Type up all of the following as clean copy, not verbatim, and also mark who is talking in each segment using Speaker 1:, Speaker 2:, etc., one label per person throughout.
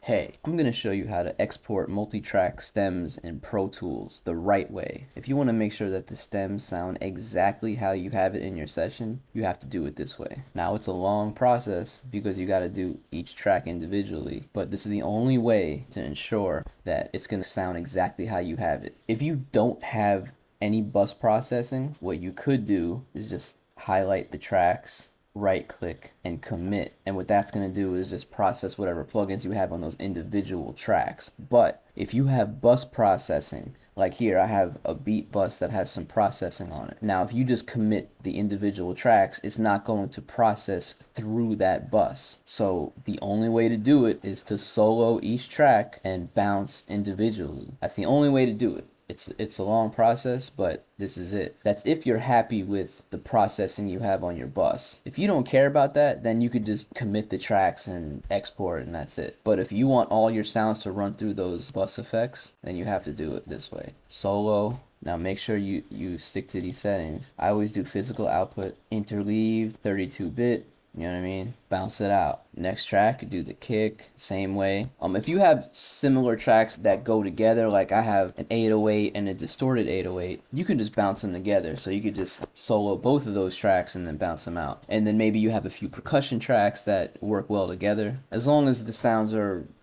Speaker 1: Hey, I'm going to show you how to export multi-track stems in Pro Tools the right way. If you want to make sure that the stems sound exactly how you have it in your session, you have to do it this way. Now, it's a long process because you got to do each track individually, but this is the only way to ensure that it's going to sound exactly how you have it. If you don't have any bus processing, what you could do is just highlight the tracks, right click, and commit. And what that's going to do is just process whatever plugins you have on those individual tracks. But if you have bus processing, like here, I have a beat bus that has some processing on it. Now, if you just commit the individual tracks, it's not going to process through that bus. So the only way to do it is to solo each track and bounce individually. That's the only way to do it. It's a long process, but this is it. That's if you're happy with the processing you have on your bus. If you don't care about that, then you could just commit the tracks and export and that's it. But if you want all your sounds to run through those bus effects, then you have to do it this way. Solo. Now make sure you stick to these settings. I always do physical output, interleaved, 32-bit, you know what I mean? Bounce it out. Next track, do the kick, same way. If you have similar tracks that go together, like I have an 808 and a distorted 808, you can just bounce them together. So you could just solo both of those tracks and then bounce them out. And then maybe you have a few percussion tracks that work well together. As long as the sounds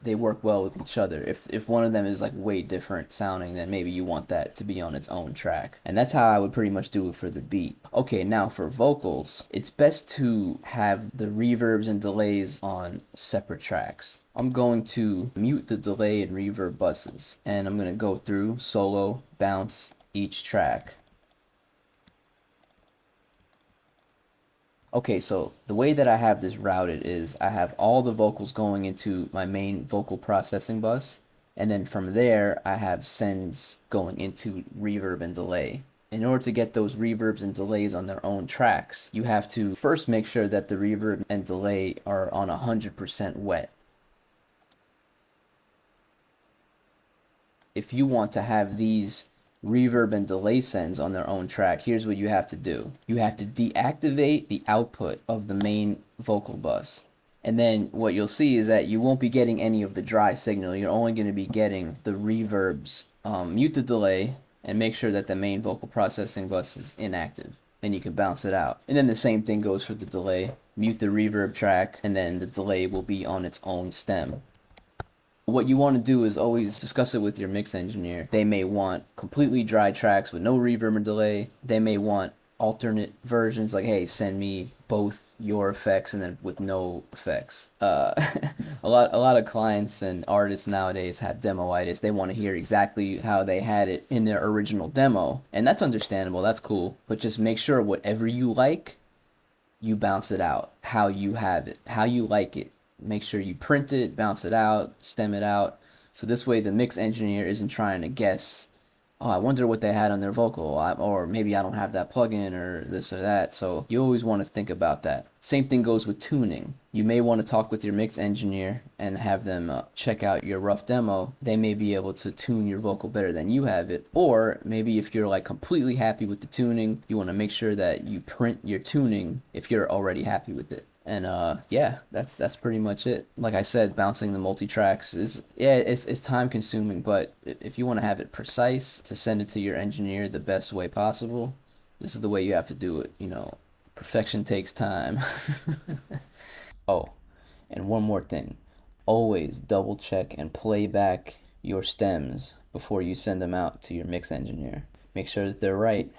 Speaker 1: they work well with each other. If one of them is like way different sounding, then maybe you want that to be on its own track. And that's how I would pretty much do it for the beat. Okay, now for vocals, it's best to have the reverbs and delays on separate tracks. I'm going to mute the delay and reverb buses, and I'm going to go through, solo, bounce each track. Okay, so the way that I have this routed is I have all the vocals going into my main vocal processing bus, and then from there I have sends going into reverb and delay. In order to get those reverbs and delays on their own tracks, you have to first make sure that the reverb and delay are on 100% wet. If you want to have these reverb and delay sends on their own track, here's what you have to do. You have to deactivate the output of the main vocal bus. And then what you'll see is that you won't be getting any of the dry signal. You're only going to be getting the reverbs. Mute the delay and make sure that the main vocal processing bus is inactive. Then you can bounce it out. And then the same thing goes for the delay. Mute the reverb track, and then the delay will be on its own stem. What you want to do is always discuss it with your mix engineer. They may want completely dry tracks with no reverb or delay. They may want alternate versions, like, hey, send me both your effects and then with no effects. A lot of clients and artists nowadays have demo-itis. They want to hear exactly how they had it in their original demo, and that's understandable. That's cool. But just make sure whatever you like, you bounce it out how you have it, how you like it. Make sure you print it, bounce it out, stem it out. So this way the mix engineer isn't trying to guess, oh, I wonder what they had on their vocal, or maybe I don't have that plugin or this or that. So you always want to think about that. Same thing goes with tuning. You may want to talk with your mix engineer and have them check out your rough demo. They may be able to tune your vocal better than you have it. Or maybe if you're like completely happy with the tuning, you want to make sure that you print your tuning if you're already happy with it. And yeah, that's pretty much it. Like I said, bouncing the multi-tracks is, yeah, it's time consuming, but if you want to have it precise to send it to your engineer the best way possible, this is the way you have to do it. Perfection takes time. Oh, and one more thing. Always double check and play back your stems before you send them out to your mix engineer. Make sure that they're right.